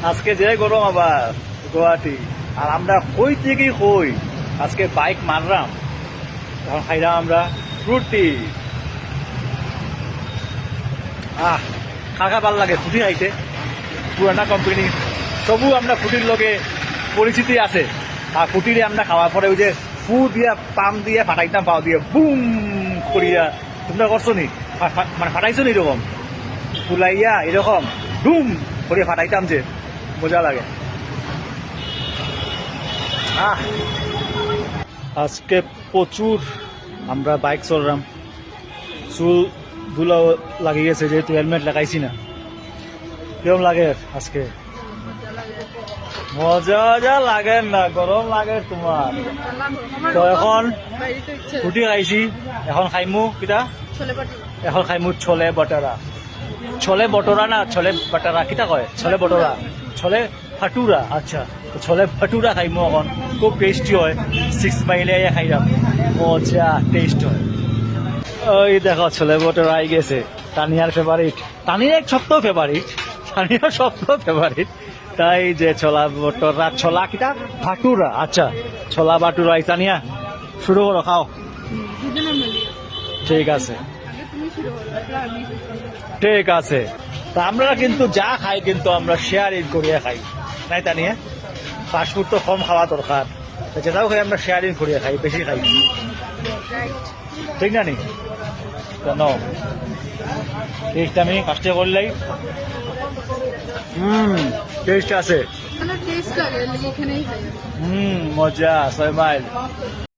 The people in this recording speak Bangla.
আজকে যে গরম আবার গুয়াহাটি, আর আমরা কই থেকে কই আজকে বাইক মারলাম, তখন খাইলাম আমরা ফ্রুটি। খাখা ভাল লাগে ফ্রুটি খাইতে, পুরানা কোম্পানি সবু আমরা ফ্রুটির লগে পরিচিতি আছে। আর ফ্রুটিরে আমরা খাওয়ার পরে ওই যে ফু দিয়া পাম দিয়ে ফাটাইতাম, পাও দিয়ে বুম করিয়া, তোমরা করছো নি? মানে ফাটাইছো নি এরকম ফুলাইয়া এরকম ডুম করে ফাটাইতাম, যে মজা লাগে। আজকে প্রচুর আমরা বাইক চললাম, চুল ধুলা লাগিয়ে গেছে যেহেতু হেলমেট লাগাইছি না। কেমন লাগে আজকে? মজা যা লাগে না, গরম লাগে তোমার। তো এখন ফুটি খাইছি, এখন খাইমু কিতা? এখন খাইমু ছোলে বটরা। ছোলে বটরা না ছোলে বটরা কিতা কয়? ছোলে বটরা, ছোলে ফাটুরা। আচ্ছা, ছোলে ফাটুরা খাইমু এখন, খুব টেস্টি হয়। 6 মাইলে খাইলাম, মজা টেস্ট হয়। ওই দেখো ছোলে বটরা আই গেছে, তানিয়ার ফেভারিট, তানিয়ার এক সপ্তাহ ফেভারিট, তানিয়ার সপ্তাহ ফেভারিট। তাই যে ছোলা বটরা, ছোলা কিতা ভাটুরা। আচ্ছা, ছোলা বাটুরা তানিয়া শুরু করো, খাও। ঠিক আছে, ঠিক আছে। তা আমরা কিন্তু যা খাই কিন্তু আমরা শেয়ারিং করিয়া খাই, নাই তানিয়া? ফাস্টফুড তো কম খাওয়া দরকার, যেটাও খাই আমরা শেয়ারিং করিয়া খাই, বেশি খাই, ঠিক না নি? কেন টেস্ট আমি ফার্স্টে করলেই টেস্ট আছে, মজা 6 মাইল।